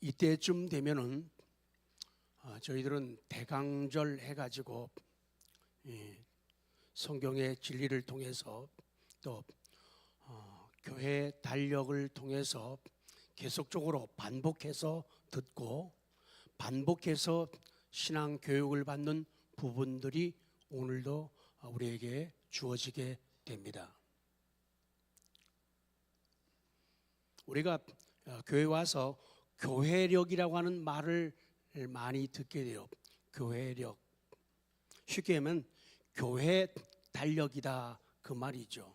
이때쯤 되면은 저희들은 대강절 해가지고 성경의 진리를 통해서 또 교회 달력을 통해서 계속적으로 반복해서 듣고 반복해서 신앙 교육을 받는 부분들이 오늘도 우리에게 주어지게 됩니다. 우리가 교회 와서 교회력이라고 하는 말을 많이 듣게 돼요. 교회력. 쉽게 하면 교회 달력이다 그 말이죠.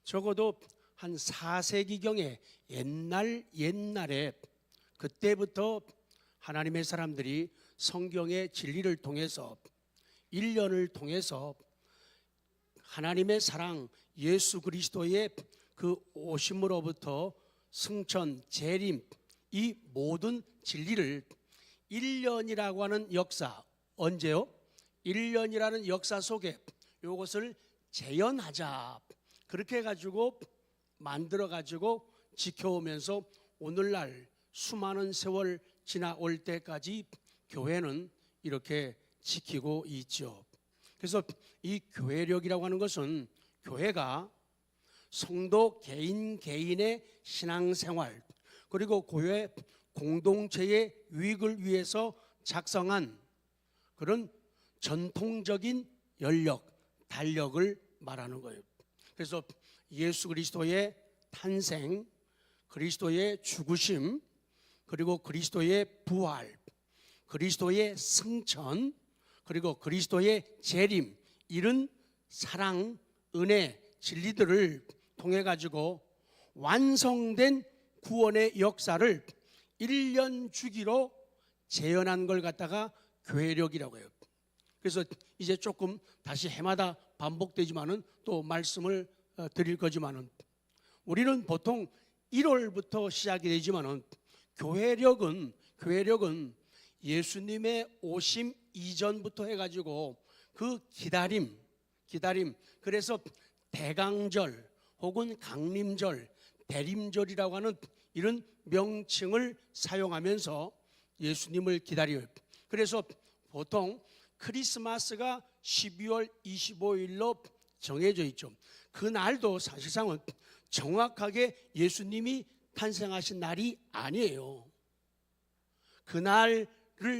적어도 한 4세기경에 옛날에 그때부터 하나님의 사람들이 성경의 진리를 통해서 1년을 통해서 하나님의 사랑 예수 그리스도의 그 오심으로부터 승천, 재림 이 모든 진리를 1년이라고 하는 역사, 언제요? 1년이라는 역사 속에 이것을 재현하자 그렇게 해가지고 만들어가지고 지켜오면서 오늘날 수많은 세월 지나올 때까지 교회는 이렇게 지키고 있죠. 그래서 이 교회력이라고 하는 것은 교회가 성도 개인의 신앙생활 그리고 교회 공동체의 유익을 위해서 작성한 그런 전통적인 연력, 달력을 말하는 거예요. 그래서 예수 그리스도의 탄생, 그리스도의 죽으심, 그리고 그리스도의 부활, 그리스도의 승천, 그리고 그리스도의 재림 이런 사랑, 은혜, 진리들을 통해 가지고 완성된 구원의 역사를 1년 주기로 재현한 걸 갖다가 교회력이라고 해요. 그래서 이제 조금 다시 해마다 반복되지만은 또 말씀을 드릴 거지만은 우리는 보통 1월부터 시작이 되지만은 교회력은 예수님의 오심 이전부터 해가지고 그 기다림 그래서 대강절 혹은 강림절, 대림절이라고 하는 이런 명칭을 사용하면서 예수님을 기다려요. 그래서 보통 크리스마스가 12월 25일로 정해져 있죠. 그날도 사실상은 정확하게 예수님이 탄생하신 날이 아니에요. 그날을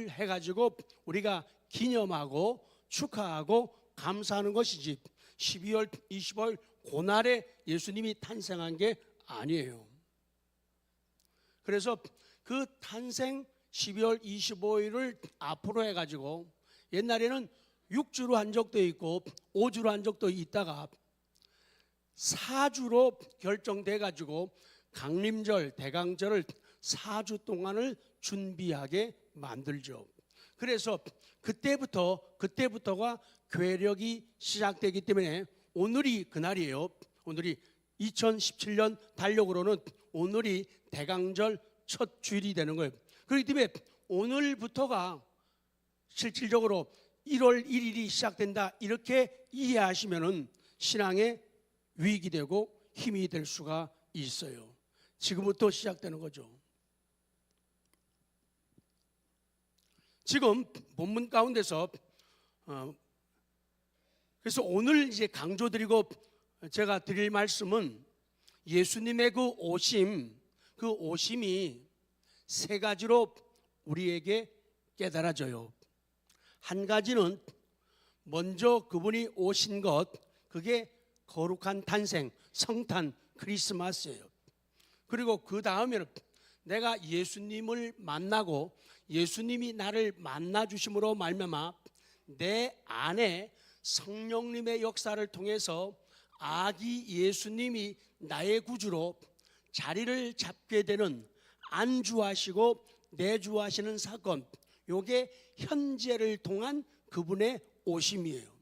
해가지고 우리가 기념하고 축하하고 감사하는 것이지 12월 25일 그날에 예수님이 탄생한 게 아니에요. 그래서 그 탄생 12월 25일을 앞으로 해가지고 옛날에는 6주로 한 적도 있고 5주로 한 적도 있다가 4주로 결정돼가지고 강림절, 대강절을 4주 동안을 준비하게 만들죠. 그래서 그때부터가 교회력이 시작되기 때문에 오늘이 그날이에요. 오늘이 2017년 달력으로는 오늘이 대강절 첫 주일이 되는 거예요. 그렇기 때문에 오늘부터가 실질적으로 1월 1일이 시작된다 이렇게 이해하시면은 신앙의 위익이 되고 힘이 될 수가 있어요. 지금부터 시작되는 거죠. 지금 본문 가운데서 그래서 오늘 이제 강조드리고 제가 드릴 말씀은 예수님의 그 오심이 세 가지로 우리에게 깨달아져요. 한 가지는 먼저 그분이 오신 것, 그게 거룩한 탄생, 성탄, 크리스마스예요. 그리고 그 다음에는 내가 예수님을 만나고 예수님이 나를 만나 주심으로 말미암아 내 안에 성령님의 역사를 통해서 아기 예수님이 나의 구주로 자리를 잡게 되는 안주하시고 내주하시는 사건, 요게 현재를 통한 그분의 오심이에요.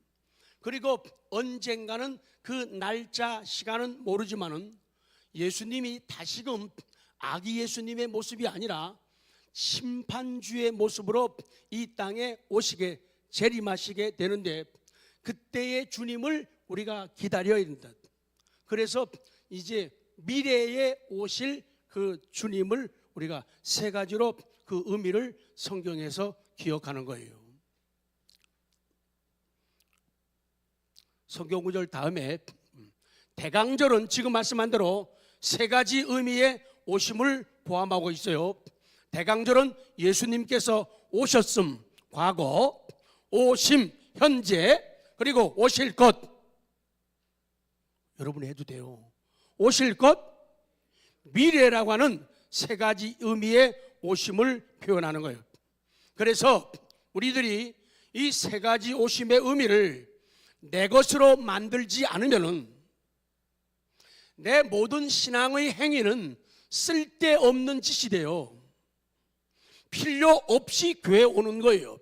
그리고 언젠가는 그 날짜 시간은 모르지만은 예수님이 다시금 아기 예수님의 모습이 아니라 심판주의 모습으로 이 땅에 오시게 재림하시게 되는데 그때의 주님을 우리가 기다려야 된다. 그래서 이제 미래에 오실 그 그 주님을 우리가 세 가지로 그 의미를 성경에서 기억하는 거예요. 성경 구절 다음에 대강절은 지금 말씀한 대로 세 가지 의미의 오심을 포함하고 있어요. 대강절은 예수님께서 오셨음, 과거, 오심, 현재, 그리고 오실 것. 여러분이 해도 돼요. 오실 것, 미래라고 하는 세 가지 의미의 오심을 표현하는 거예요. 그래서 우리들이 이 세 가지 오심의 의미를 내 것으로 만들지 않으면은 내 모든 신앙의 행위는 쓸데없는 짓이 돼요. 필요 없이 교회 오는 거예요.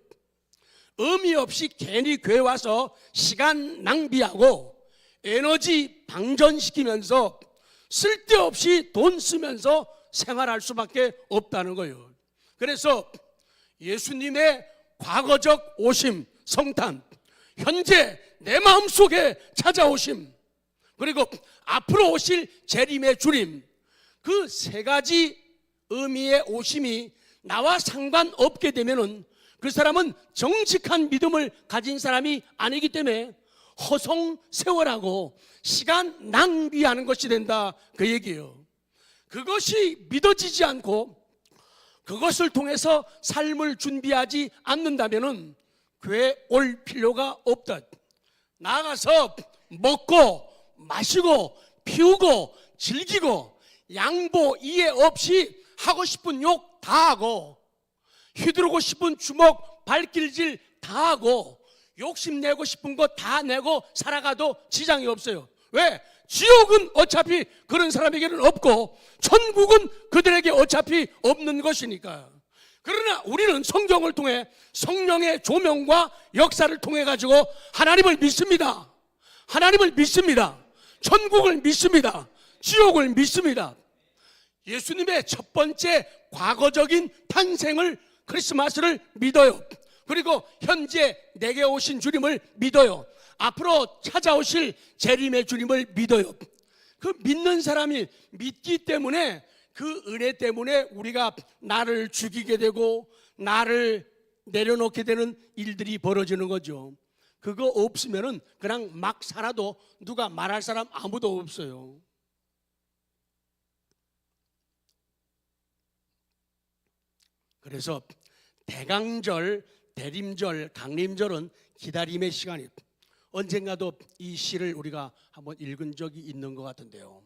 의미 없이 괜히 교회 와서 시간 낭비하고 에너지 방전시키면서 쓸데없이 돈 쓰면서 생활할 수밖에 없다는 거예요. 그래서 예수님의 과거적 오심, 성탄, 현재 내 마음속에 찾아오심, 그리고 앞으로 오실 재림의 주님, 그 세 가지 의미의 오심이 나와 상관없게 되면은 그 사람은 정직한 믿음을 가진 사람이 아니기 때문에 허송세월하고 시간 낭비하는 것이 된다, 그 얘기예요. 그것이 믿어지지 않고 그것을 통해서 삶을 준비하지 않는다면은 교회 올 필요가 없다. 나가서 먹고 마시고 피우고 즐기고 양보 이해 없이 하고 싶은 욕 다 하고 휘두르고 싶은 주먹 발길질 다 하고 욕심내고 싶은 거 다 내고 살아가도 지장이 없어요. 왜? 지옥은 어차피 그런 사람에게는 없고 천국은 그들에게 어차피 없는 것이니까. 그러나 우리는 성경을 통해 성령의 조명과 역사를 통해 가지고 하나님을 믿습니다. 하나님을 믿습니다. 천국을 믿습니다. 지옥을 믿습니다. 예수님의 첫 번째 과거적인 탄생을, 크리스마스를 믿어요. 그리고 현재 내게 오신 주님을 믿어요. 앞으로 찾아오실 재림의 주님을 믿어요. 그 믿는 사람이 믿기 때문에, 그 은혜 때문에 우리가 나를 죽이게 되고 나를 내려놓게 되는 일들이 벌어지는 거죠. 그거 없으면은 그냥 막 살아도 누가 말할 사람 아무도 없어요. 그래서 대강절, 대림절, 강림절은 기다림의 시간이에요. 언젠가도 이 시를 우리가 한번 읽은 적이 있는 것 같은데요.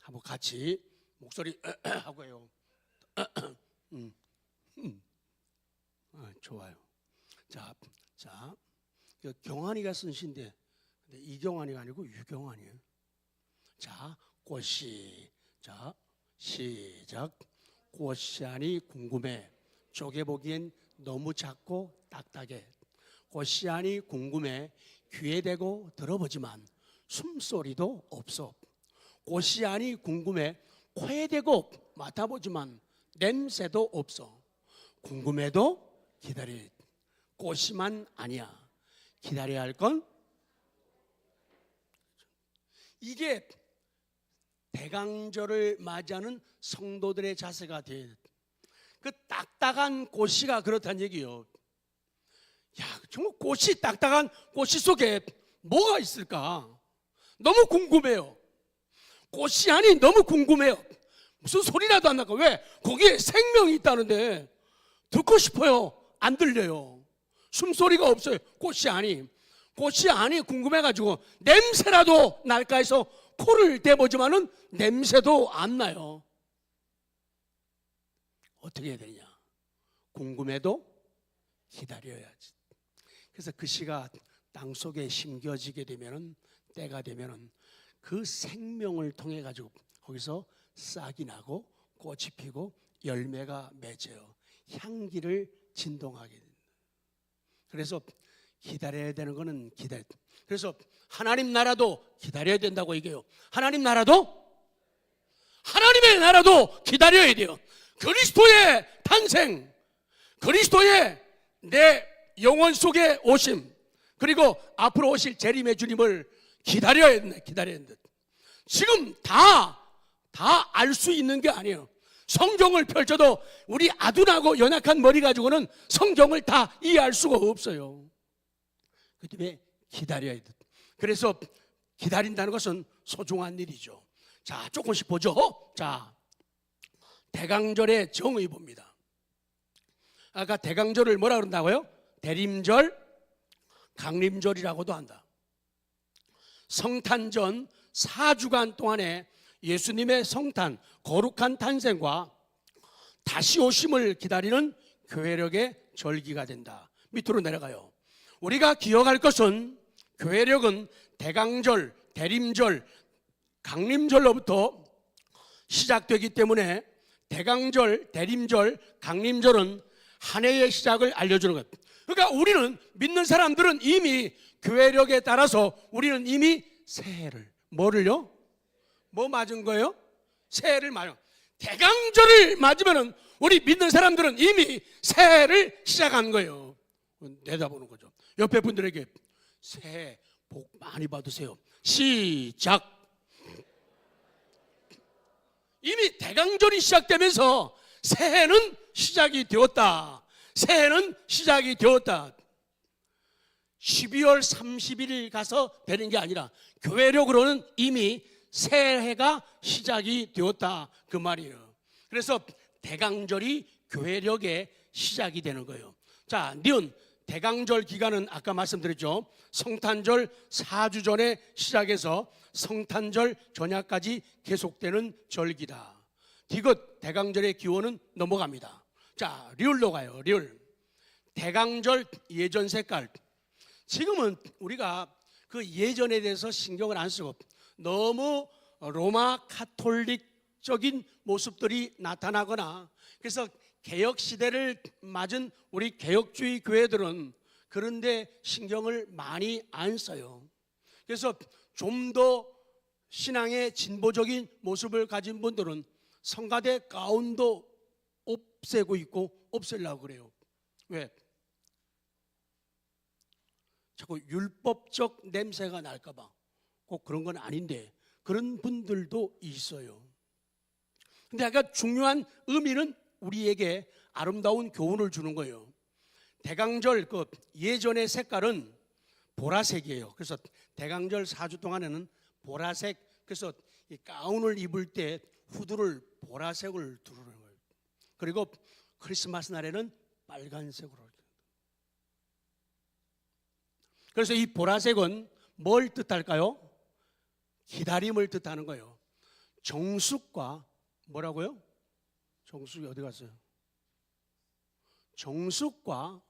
한번 같이 목소리 하고 해요. 좋아요. 자, 경환이가 쓴 시인데 이경환이가 아니고 유경환이에요. 자, 꽃이, 자, 시작. 꽃이 아니 궁금해. 쪼개보기엔 너무 작고 딱딱해. 꽃이 아니 궁금해. 귀에 대고 들어보지만 숨소리도 없어. 꽃이 아니 궁금해. 코에 대고 맡아보지만 냄새도 없어. 궁금해도 기다려. 꽃이만 아니야. 기다려야 할 건, 이게 대강절을 맞이하는 성도들의 자세가 돼. 그 딱딱한 꽃이가 그렇다는 얘기예요. 야, 정말 꽃이, 딱딱한 꽃이 속에 뭐가 있을까? 너무 궁금해요. 꽃이 아니 너무 궁금해요. 무슨 소리라도 안 나고. 왜? 거기에 생명이 있다는데 듣고 싶어요. 안 들려요. 숨소리가 없어요. 꽃이 아니 궁금해가지고 냄새라도 날까 해서 코를 대보지만은 냄새도 안 나요. 어떻게 해야 되냐? 궁금해도 기다려야지. 그래서 그 시가 땅속에 심겨지게 되면은, 때가 되면은 그 생명을 통해 가지고 거기서 싹이 나고 꽃이 피고 열매가 맺어요. 향기를 진동하게 됩니다. 그래서 기다려야 되는 거는 그래서 하나님 나라도 기다려야 된다고 얘기해요. 하나님의 나라도 기다려야 돼요. 그리스도의 탄생, 그리스도의 내 영혼 속에 오심, 그리고 앞으로 오실 재림의 주님을 기다려야 된다. 지금 다 다 알 수 있는 게 아니에요. 성경을 펼쳐도 우리 아둔하고 연약한 머리 가지고는 성경을 다 이해할 수가 없어요. 그 때문에 기다려야 돼. 그래서 기다린다는 것은 소중한 일이죠. 자, 조금씩 보죠. 자, 대강절의 정의 봅니다. 아까 대강절을 뭐라 그런다고요? 대림절, 강림절이라고도 한다. 성탄 전 4주간 동안에 예수님의 성탄, 거룩한 탄생과 다시 오심을 기다리는 교회력의 절기가 된다. 밑으로 내려가요. 우리가 기억할 것은 교회력은 대강절, 대림절, 강림절로부터 시작되기 때문에 대강절, 대림절, 강림절은 한 해의 시작을 알려주는 것. 그러니까 우리는 믿는 사람들은 이미 교회력에 따라서 우리는 이미 새해를 뭐를요? 뭐 맞은 거예요? 새해를 맞은. 대강절을 맞으면은 우리 믿는 사람들은 이미 새해를 시작한 거예요. 내다보는 거죠. 옆에 분들에게 새해 복 많이 받으세요. 시작. 이미 대강절이 시작되면서 새해는 시작이 되었다. 새해는 시작이 되었다. 12월 30일 가서 되는 게 아니라 교회력으로는 이미 새해가 시작이 되었다 그 말이에요. 그래서 대강절이 교회력의 시작이 되는 거예요. 자, 니은 대강절 기간은 아까 말씀드렸죠. 성탄절 4주 전에 시작해서 성탄절 전야까지 계속되는 절기다. 디귿 대강절의 기원은 넘어갑니다. 자, 리을로 가요. 리을. 대강절 예전 색깔. 지금은 우리가 그 예전에 대해서 신경을 안 쓰고 너무 로마 카톨릭적인 모습들이 나타나거나, 그래서 개혁 시대를 맞은 우리 개혁주의 교회들은 그런데 신경을 많이 안 써요. 그래서 좀 더 신앙의 진보적인 모습을 가진 분들은 성가대 가운도 없애고 있고 없애려고 그래요. 왜? 자꾸 율법적 냄새가 날까 봐. 꼭 그런 건 아닌데 그런 분들도 있어요. 근데 아까 중요한 의미는 우리에게 아름다운 교훈을 주는 거예요. 대강절 그 예전의 색깔은 보라색이에요. 그래서 대강절 4주 동안에는 보라색, 그래서 이 가운을 입을 때 후드를 보라색을 두르는 거예요. 그리고 크리스마스 날에는 빨간색으로. 그래서 이 보라색은 뭘 뜻할까요? 기다림을 뜻하는 거예요. 정숙과 뭐라고요? 정숙이 어디 갔어요? 정숙과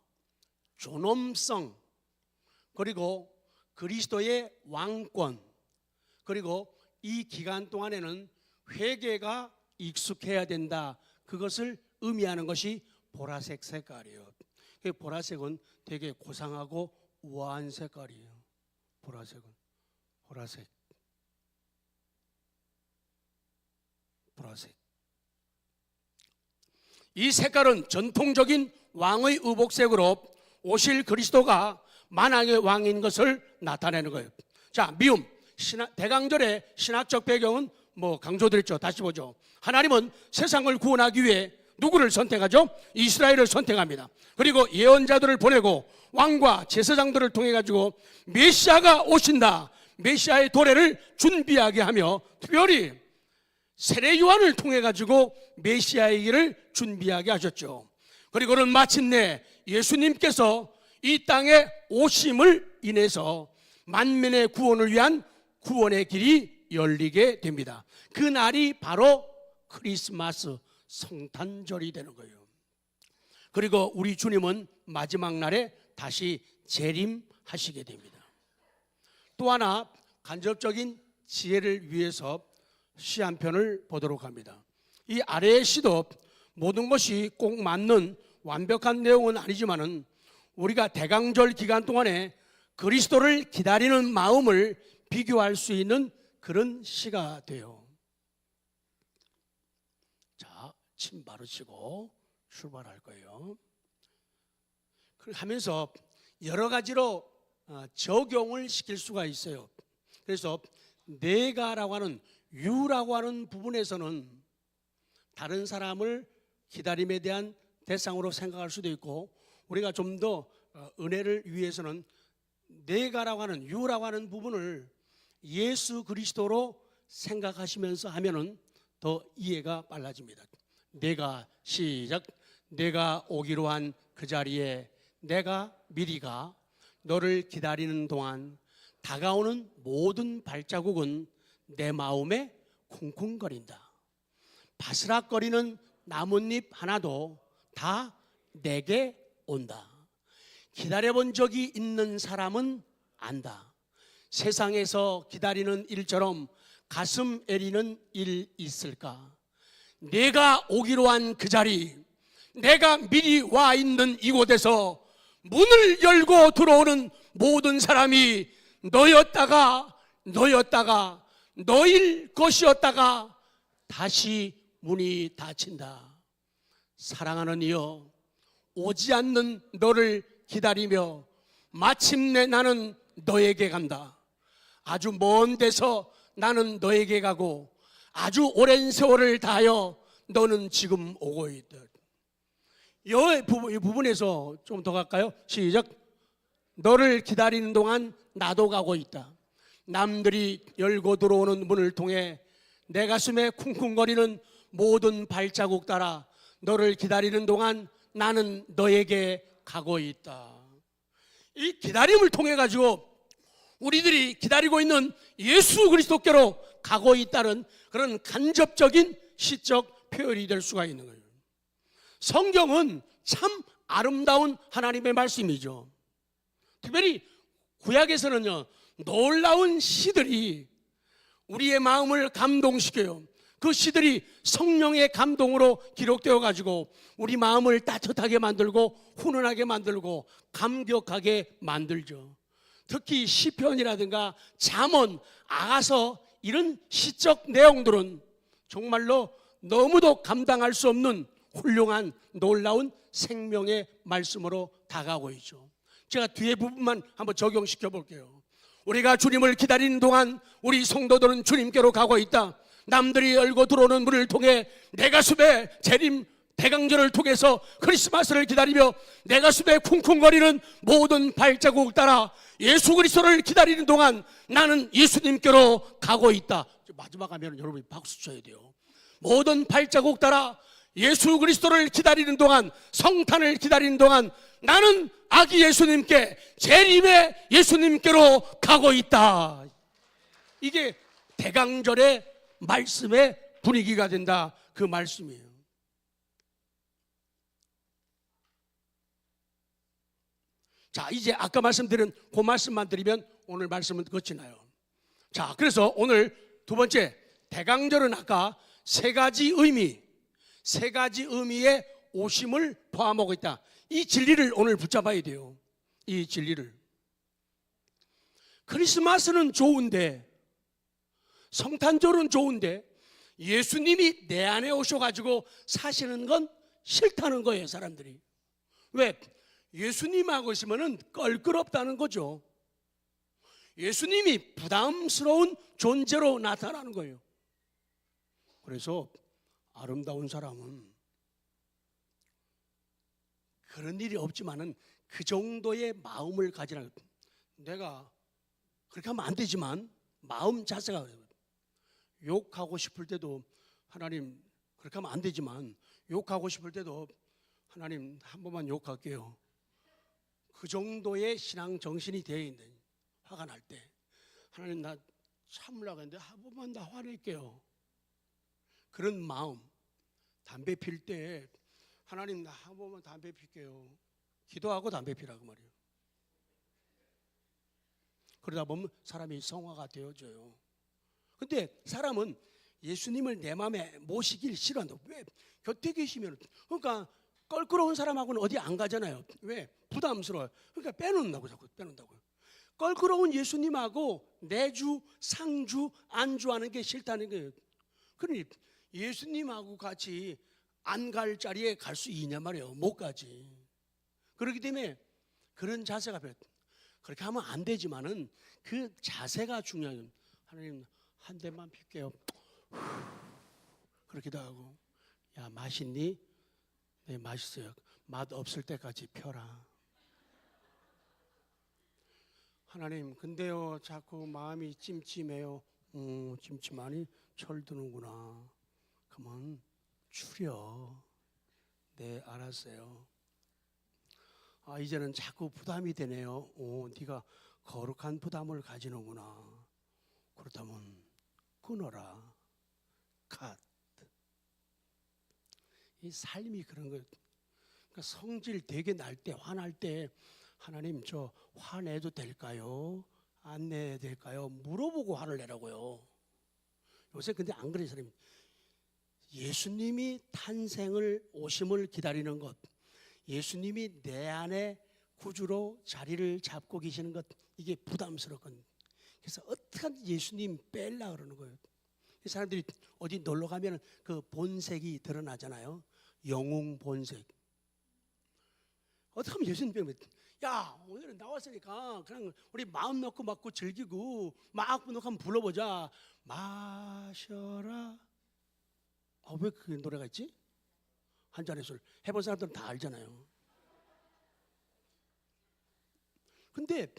존엄성, 그리고 그리스도의 왕권, 그리고 이 기간 동안에는 회개가 익숙해야 된다. 그것을 의미하는 것이 보라색 색깔이에요. 보라색은 되게 고상하고 우아한 색깔이에요. 보라색은 보라색. 이 색깔은 전통적인 왕의 의복색으로 오실 그리스도가 만왕의 왕인 것을 나타내는 거예요. 자, 미움. 대강절의 신학적 배경은 뭐 강조드렸죠. 다시 보죠. 하나님은 세상을 구원하기 위해 누구를 선택하죠? 이스라엘을 선택합니다. 그리고 예언자들을 보내고 왕과 제사장들을 통해 가지고 메시아가 오신다, 메시아의 도래를 준비하게 하며 특별히 세례 요한을 통해 가지고 메시아의 길을 준비하게 하셨죠. 그리고는 마침내 예수님께서 이 땅에 오심을 인해서 만민의 구원을 위한 구원의 길이 열리게 됩니다. 그 날이 바로 크리스마스 성탄절이 되는 거예요. 그리고 우리 주님은 마지막 날에 다시 재림하시게 됩니다. 또 하나 간접적인 지혜를 위해서 시 한 편을 보도록 합니다. 이 아래의 시도 모든 것이 꼭 맞는 완벽한 내용은 아니지만은 우리가 대강절 기간 동안에 그리스도를 기다리는 마음을 비교할 수 있는 그런 시가 돼요. 자, 침 바르시고 출발할 거예요. 하면서 여러 가지로 적용을 시킬 수가 있어요. 그래서 내가라고 하는 유라고 하는 부분에서는 다른 사람을 기다림에 대한 대상으로 생각할 수도 있고, 우리가 좀 더 은혜를 위해서는 내가라고 하는 유라고 하는 부분을 예수 그리스도로 생각하시면서 하면은 더 이해가 빨라집니다. 내가 시작. 내가 오기로 한 그 자리에 내가 미리 가 너를 기다리는 동안 다가오는 모든 발자국은 내 마음에 쿵쿵거린다. 바스락거리는 나뭇잎 하나도 다 내게 온다. 기다려본 적이 있는 사람은 안다. 세상에서 기다리는 일처럼 가슴 애리는 일 있을까? 내가 오기로 한 그 자리, 내가 미리 와 있는 이곳에서 문을 열고 들어오는 모든 사람이 너였다가 너일 것이었다가 다시 문이 닫힌다. 사랑하는 이여, 오지 않는 너를 기다리며 마침내 나는 너에게 간다. 아주 먼 데서 나는 너에게 가고 아주 오랜 세월을 다하여 너는 지금 오고 있다. 이 부분에서 좀 더 갈까요? 시작. 너를 기다리는 동안 나도 가고 있다. 남들이 열고 들어오는 문을 통해 내 가슴에 쿵쿵거리는 모든 발자국 따라 너를 기다리는 동안 나는 너에게 가고 있다. 이 기다림을 통해 가지고 우리들이 기다리고 있는 예수 그리스도께로 가고 있다는 그런 간접적인 시적 표현이 될 수가 있는 거예요. 성경은 참 아름다운 하나님의 말씀이죠. 특별히 구약에서는요, 놀라운 시들이 우리의 마음을 감동시켜요. 그 시들이 성령의 감동으로 기록되어 가지고 우리 마음을 따뜻하게 만들고 훈훈하게 만들고 감격하게 만들죠. 특히 시편이라든가 잠언, 아가서 이런 시적 내용들은 정말로 너무도 감당할 수 없는 훌륭한 놀라운 생명의 말씀으로 다가오고 있죠. 제가 뒤에 부분만 한번 적용시켜 볼게요. 우리가 주님을 기다리는 동안 우리 성도들은 주님께로 가고 있다. 남들이 열고 들어오는 문을 통해 내 가슴에 재림 대강절을 통해서 크리스마스를 기다리며 내 가슴에 쿵쿵거리는 모든 발자국 따라 예수 그리스도를 기다리는 동안 나는 예수님께로 가고 있다. 마지막 하면 여러분이 박수 쳐야 돼요. 모든 발자국 따라 예수 그리스도를 기다리는 동안, 성탄을 기다리는 동안 나는 아기 예수님께, 재림의 예수님께로 가고 있다. 이게 대강절의 말씀의 분위기가 된다, 그 말씀이에요. 자, 이제 아까 말씀드린 그 말씀만 드리면 오늘 말씀은 끝이 나요. 자, 그래서 오늘 두 번째, 대강절은 아까 세 가지 의미의 오심을 포함하고 있다. 이 진리를 오늘 붙잡아야 돼요. 이 진리를. 크리스마스는 좋은데, 성탄절은 좋은데 예수님이 내 안에 오셔가지고 사시는 건 싫다는 거예요, 사람들이. 왜? 예수님하고 있으면 껄끄럽다는 거죠. 예수님이 부담스러운 존재로 나타나는 거예요. 그래서 아름다운 사람은 그런 일이 없지만은 그 정도의 마음을 가지라. 내가 그렇게 하면 안 되지만 마음 자세가, 욕하고 싶을 때도 하나님 그렇게 하면 안 되지만 욕하고 싶을 때도 하나님 한 번만 욕할게요. 그 정도의 신앙 정신이 되어 있는, 화가 날 때 하나님 나 참으려고 했는데 한 번만 다 화낼게요. 그런 마음. 담배 필 때 하나님 나 한 번만 담배 필게요. 기도하고 담배 피라고 말이에요. 그러다 보면 사람이 성화가 되어져요. 근데 사람은 예수님을 내 마음에 모시길 싫어한다. 왜? 곁에 계시면, 그러니까 껄끄러운 사람하고는 어디 안 가잖아요. 왜? 부담스러워요. 그러니까 빼놓는다고, 자꾸 빼놓는다고요. 껄끄러운 예수님하고 내주, 상주, 안주하는 게 싫다는 거예요. 그러니 예수님하고 같이 안 갈 자리에 갈 수 있냐 말이에요. 못 가지. 그렇기 때문에 그런 자세가 필요해요. 그렇게 하면 안 되지만은 그 자세가 중요해요. 하나님 한 대만 필게요. 그렇기도 하고, 야, 맛있니? 네, 맛있어요. 맛 없을 때까지 펴라. 하나님, 근데요, 자꾸 마음이 찜찜해요. 찜찜하니 철드는구나. 그러면 줄여. 네, 알았어요. 아, 이제는 자꾸 부담이 되네요. 네가 거룩한 부담을 가지는구나. 그렇다면 끊어라. 컷. 이 삶이 그런 거. 그러니까 성질 되게 날 때, 화날 때, 하나님 저 화내도 될까요? 안 내야 될까요? 물어보고 화를 내라고요. 요새 근데 안 그래요, 사람이. 예수님이 탄생을 오심을 기다리는 것, 예수님이 내 안에 구주로 자리를 잡고 계시는 것, 이게 부담스럽거든요. 그래서 어떻게 예수님 뺄라 그러는 거예요. 사람들이 어디 놀러 가면 그 본색이 드러나잖아요. 영웅 본색. 어떻게 하면 예수님 빼면, 야, 오늘은 나왔으니까 그냥 우리 마음 놓고 맞고 즐기고 막 놓고 한번 불러보자. 마셔라. 왜 그 노래가 있지? 한 잔의 술. 해본 사람들은 다 알잖아요. 근데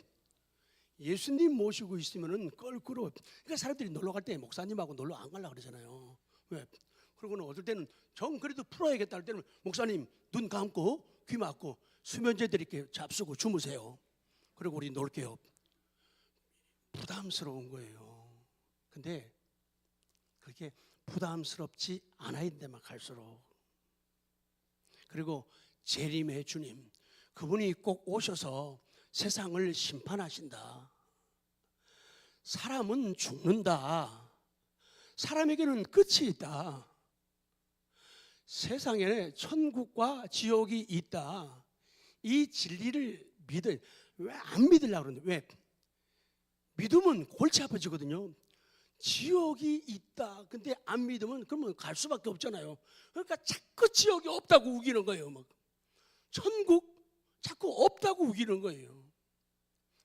예수님 모시고 있으면은 껄끄러워. 그러니까 사람들이 놀러 갈 때 목사님하고 놀러 안 가려고 그러잖아요. 왜? 그리고는 어떨 때는 정 그래도 풀어야겠다 할 때는 목사님 눈 감고 귀 막고 수면제 드릴게요. 잡수고 주무세요. 그리고 우리 놀게요. 부담스러운 거예요. 근데 그게 부담스럽지 않아야 된다만 갈수록. 그리고 재림의 주님, 그분이 꼭 오셔서 세상을 심판하신다. 사람은 죽는다. 사람에게는 끝이 있다. 세상에 천국과 지옥이 있다. 이 진리를 믿을, 왜 안 믿으려고 그러는데, 왜? 믿으면 골치 아파지거든요. 지옥이 있다. 근데 안 믿으면 그러면 갈 수밖에 없잖아요. 그러니까 자꾸 지옥이 없다고 우기는 거예요. 막 천국 자꾸 없다고 우기는 거예요.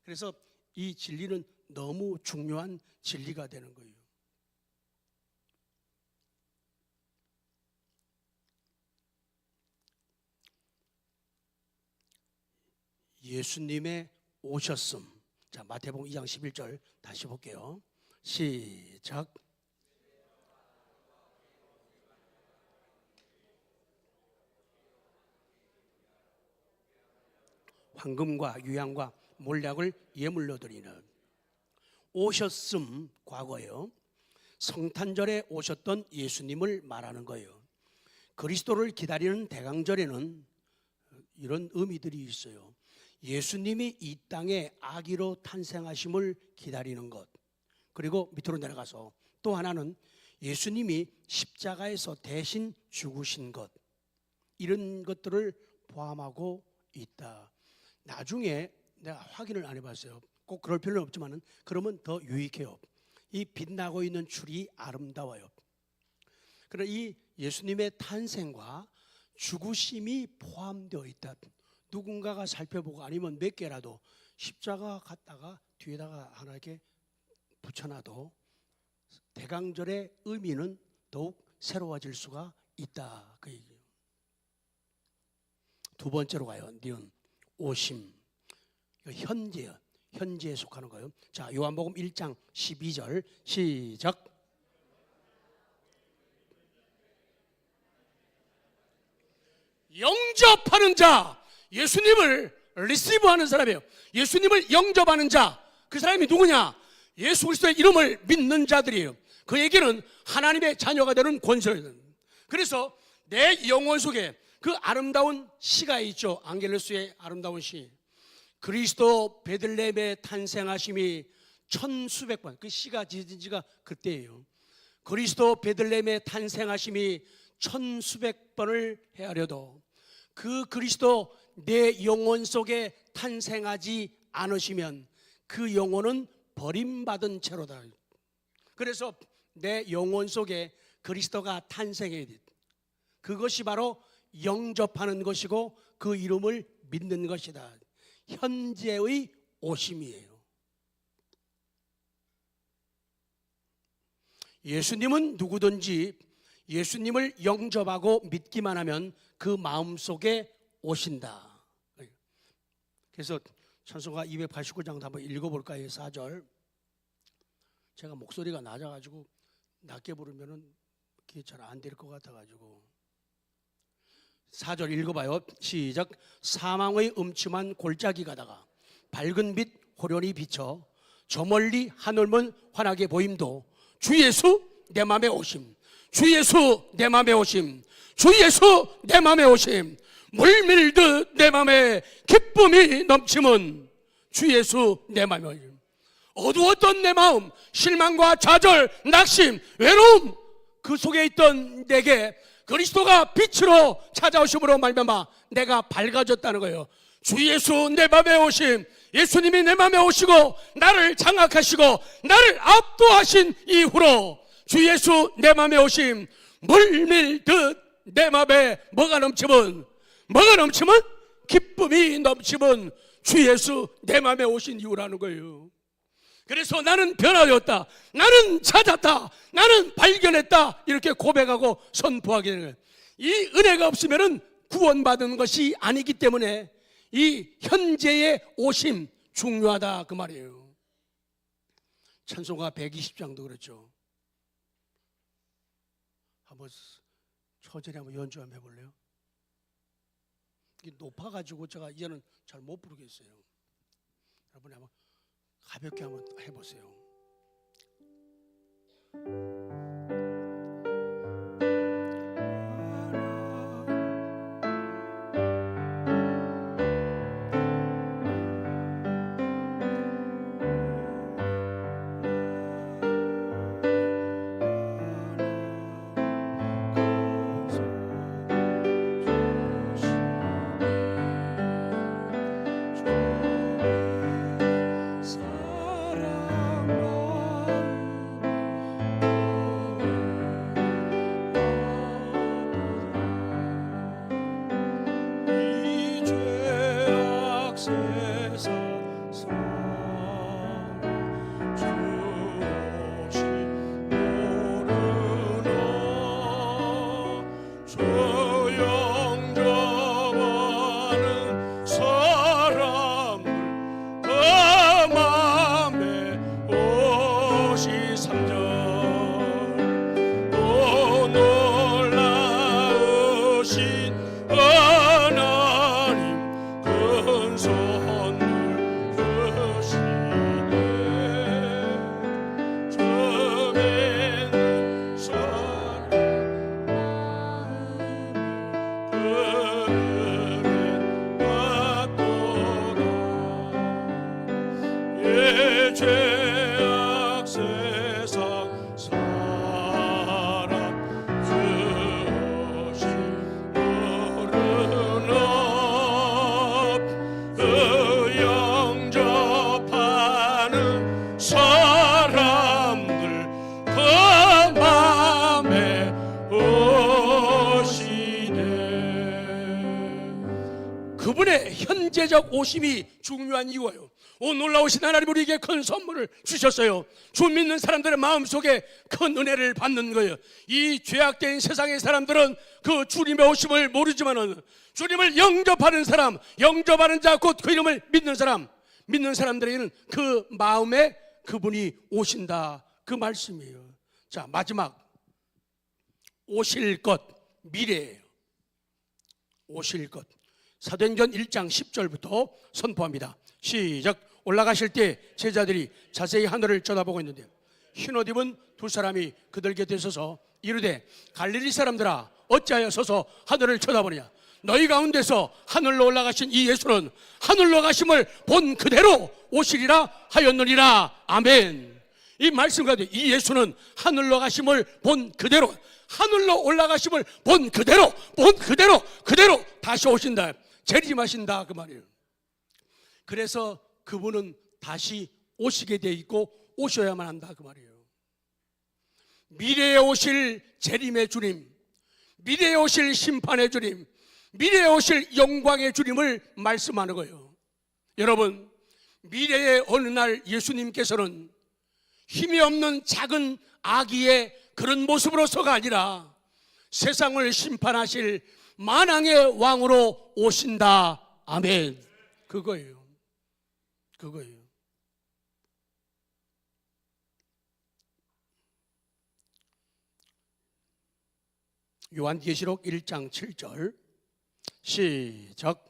그래서 이 진리는 너무 중요한 진리가 되는 거예요. 예수님의 오셨음. 자, 마태복음 2장 11절 다시 볼게요. 시작. 황금과 유향과 몰약을 예물로 드리는. 오셨음 과거예요. 성탄절에 오셨던 예수님을 말하는 거예요. 그리스도를 기다리는 대강절에는 이런 의미들이 있어요. 예수님이 이 땅에 아기로 탄생하심을 기다리는 것. 그리고 밑으로 내려가서 또 하나는 예수님이 십자가에서 대신 죽으신 것. 이런 것들을 포함하고 있다. 나중에 내가 확인을 안 해봤어요. 꼭 그럴 필요는 없지만 그러면 더 유익해요. 이 빛나고 있는 줄이 아름다워요. 그러나 이 예수님의 탄생과 죽으심이 포함되어 있다. 누군가가 살펴보고 아니면 몇 개라도 십자가 갖다가 뒤에다가 하나 이렇게 붙여놔도 대강절의 의미는 더욱 새로워질 수가 있다. 그 얘기예요. 두 번째로 가요. 니은 오심. 현재요. 현재에 속하는 거예요. 자, 요한복음 1장 12절 시작. 영접하는 자, 예수님을 리시브하는 사람이에요. 예수님을 영접하는 자, 그 사람이 누구냐? 예수 그리스도의 이름을 믿는 자들이에요. 그 얘기는 하나님의 자녀가 되는 권세예요. 그래서 내 영혼 속에 그 아름다운 시가 있죠. 앙겔로스의 아름다운 시. 그리스도 베들레헴에 탄생하심이 천수백 번, 그 시가 지어진 지가 그때예요. 그리스도 베들레헴에 탄생하심이 천수백 번을 헤아려도 그 그리스도 내 영혼 속에 탄생하지 않으시면 그 영혼은 버림받은 채로다. 그래서 내 영혼 속에 그리스도가 탄생해야 돼. 그것이 바로 영접하는 것이고 그 이름을 믿는 것이다. 현재의 오심이에요. 예수님은 누구든지 예수님을 영접하고 믿기만 하면 그 마음속에 오신다. 그래서 찬송가 289장도 한번 읽어볼까요? 4절. 제가 목소리가 낮아가지고 낮게 부르면은 그게 잘 안 될 것 같아가지고 4절 읽어봐요. 시작. 사망의 음침한 골짜기 가다가 밝은 빛 호련히 비쳐 저 멀리 하늘문 환하게 보임도 주 예수 내 맘에 오심, 주 예수 내 맘에 오심, 주 예수 내 맘에 오심, 물밀듯 내 맘에 기쁨이 넘치면 주 예수 내 맘에 오심. 어두웠던 내 마음, 실망과 좌절, 낙심, 외로움, 그 속에 있던 내게 그리스도가 빛으로 찾아오심으로 말미암아 내가 밝아졌다는 거예요. 주 예수 내 맘에 오심, 예수님이 내 맘에 오시고 나를 장악하시고 나를 압도하신 이후로 주 예수 내 맘에 오심, 물밀듯 내 맘에 뭐가 넘치면 기쁨이 넘치면 주 예수 내 맘에 오신 이유라는 거예요. 그래서 나는 변화되었다, 나는 찾았다, 나는 발견했다, 이렇게 고백하고 선포하게 되는 거예요. 이 은혜가 없으면 구원받은 것이 아니기 때문에 이 현재의 오심 중요하다 그 말이에요. 찬송가 120장도 그렇죠. 한번 초절에 한번 연주 한번 해볼래요? 이게 높아가지고 제가 이제는 잘 못 부르겠어요. 여러분이 한번 가볍게 한번 해보세요. 죄악 세상 사람 그것이 모르는 그 영접하는 사람들 그 맘에 오시네. 그분의 현재적 오심이 중요한 이유예요. 오 놀라우신 하나님 우리에게 큰 선물을 주셨어요. 주 믿는 사람들의 마음속에 큰 은혜를 받는 거예요. 이 죄악된 세상의 사람들은 그 주님의 오심을 모르지만은 주님을 영접하는 사람, 영접하는 자 곧 그 이름을 믿는 사람, 믿는 사람들에게는 그 마음에 그분이 오신다 그 말씀이에요. 자, 마지막 오실 것, 미래예요. 오실 것. 사도행전 1장 10절부터 선포합니다. 시작. 올라가실 때 제자들이 자세히 하늘을 쳐다보고 있는데 흰옷 입은 두 사람이 그들 곁에 서서 이르되 갈릴리 사람들아 어찌하여 서서 하늘을 쳐다보느냐. 너희 가운데서 하늘로 올라가신 이 예수는 하늘로 가심을 본 그대로 오시리라 하였느니라. 아멘. 이 말씀 가운데 이 예수는 하늘로 가심을 본 그대로, 하늘로 올라가심을 본 그대로 그대로 다시 오신다, 재림하신다 그 말이에요. 그래서 그분은 다시 오시게 돼 있고 오셔야만 한다 그 말이에요. 미래에 오실 재림의 주님, 미래에 오실 심판의 주님, 미래에 오실 영광의 주님을 말씀하는 거예요. 여러분, 미래의 어느 날 예수님께서는 힘이 없는 작은 아기의 그런 모습으로서가 아니라 세상을 심판하실 만왕의 왕으로 오신다. 아멘. 그거예요. 요한계시록 1장 7절 시작.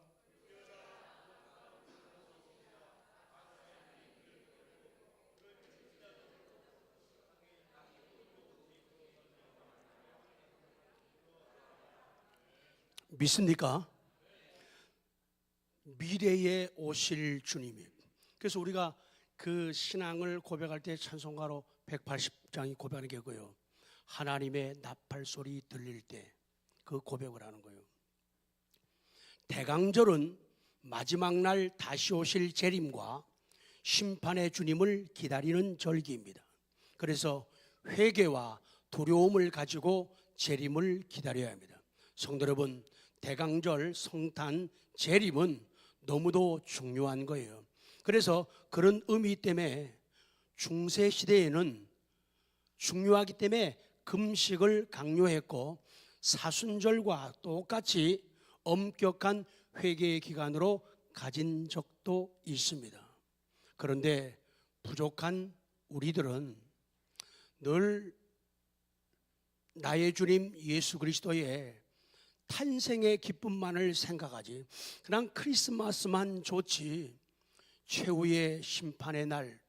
믿습니까? 미래에 오실 주님이. 그래서 우리가 그 신앙을 고백할 때 찬송가로 180장이 고백하는 게고요. 하나님의 나팔 소리 들릴 때 그 고백을 하는 거예요. 대강절은 마지막 날 다시 오실 재림과 심판의 주님을 기다리는 절기입니다. 그래서 회개와 두려움을 가지고 재림을 기다려야 합니다. 성도 여러분, 대강절, 성탄, 재림은 너무도 중요한 거예요. 그래서 그런 의미 때문에 중세 시대에는 중요하기 때문에 금식을 강요했고 사순절과 똑같이 엄격한 회개의 기간으로 가진 적도 있습니다. 그런데 부족한 우리들은 늘 나의 주님 예수 그리스도의 탄생의 기쁨만을 생각하지, 그냥 크리스마스만 좋지 최후의 심판의 날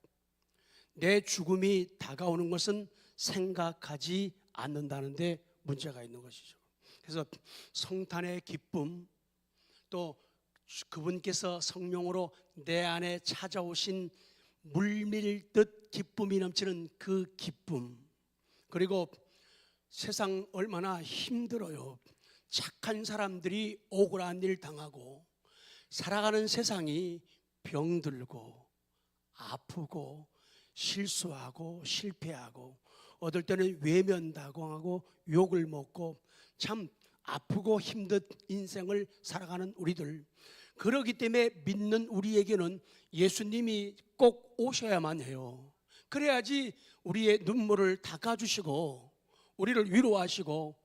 내 죽음이 다가오는 것은 생각하지 않는다는데 문제가 있는 것이죠. 그래서 성탄의 기쁨, 또 그분께서 성령으로 내 안에 찾아오신 물밀듯 기쁨이 넘치는 그 기쁨, 그리고 세상 얼마나 힘들어요. 착한 사람들이 억울한 일 당하고 살아가는 세상이 병들고 아프고 실수하고 실패하고 어떨 때는 외면당하고 욕을 먹고 참 아프고 힘든 인생을 살아가는 우리들, 그러기 때문에 믿는 우리에게는 예수님이 꼭 오셔야만 해요. 그래야지 우리의 눈물을 닦아주시고 우리를 위로하시고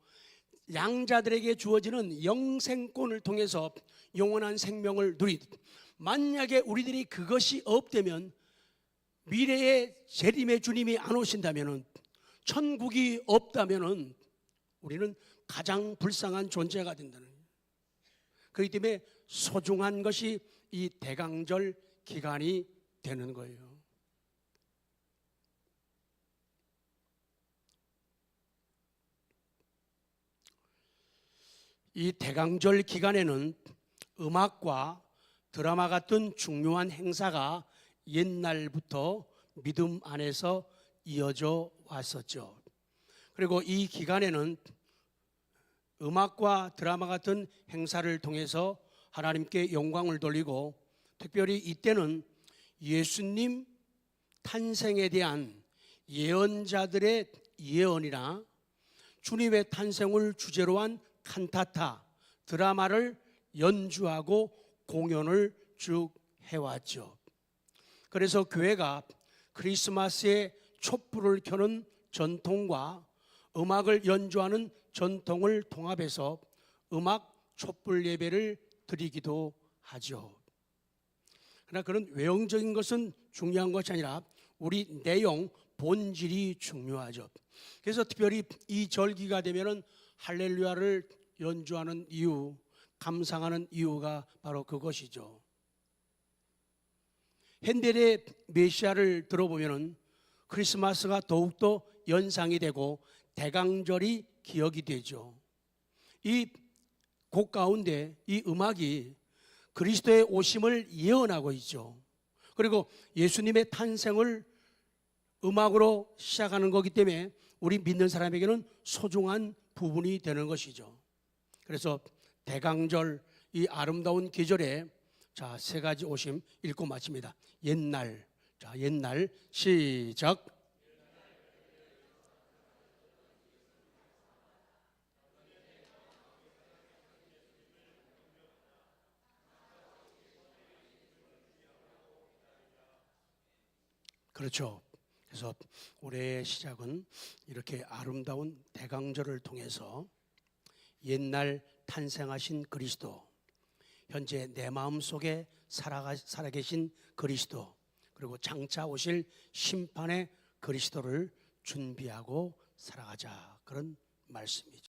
양자들에게 주어지는 영생권을 통해서 영원한 생명을 누리듯, 만약에 우리들이 그것이 없다면, 미래의 재림의 주님이 안 오신다면, 천국이 없다면 우리는 가장 불쌍한 존재가 된다는 거예요. 그렇기 때문에 소중한 것이 이 대강절 기간이 되는 거예요. 이 대강절 기간에는 음악과 드라마 같은 중요한 행사가 옛날부터 믿음 안에서 이어져 왔었죠. 그리고 이 기간에는 음악과 드라마 같은 행사를 통해서 하나님께 영광을 돌리고, 특별히 이때는 예수님 탄생에 대한 예언자들의 예언이나 주님의 탄생을 주제로 한 칸타타, 드라마를 연주하고 공연을 쭉 해왔죠. 그래서 교회가 크리스마스에 촛불을 켜는 전통과 음악을 연주하는 전통을 통합해서 음악 촛불 예배를 드리기도 하죠. 그러나 그런 외형적인 것은 중요한 것이 아니라 우리 내용, 본질이 중요하죠. 그래서 특별히 이 절기가 되면은 할렐루야를 연주하는 이유, 감상하는 이유가 바로 그것이죠. 핸델의 메시아를 들어보면은 크리스마스가 더욱더 연상이 되고 대강절이 기억이 되죠. 이 곡 가운데 이 음악이 그리스도의 오심을 예언하고 있죠. 그리고 예수님의 탄생을 음악으로 시작하는 거기 때문에 우리 믿는 사람에게는 소중한 부분이 되는 것이죠. 그래서 대강절, 이 아름다운 계절에 자, 세 가지 오심 읽고 마칩니다. 옛날, 자, 옛날 시작. 그렇죠. 그래서 올해의 시작은 이렇게 아름다운 대강절을 통해서 옛날 탄생하신 그리스도, 현재 내 마음속에 살아계신 그리스도, 그리고 장차 오실 심판의 그리스도를 준비하고 살아가자, 그런 말씀이죠.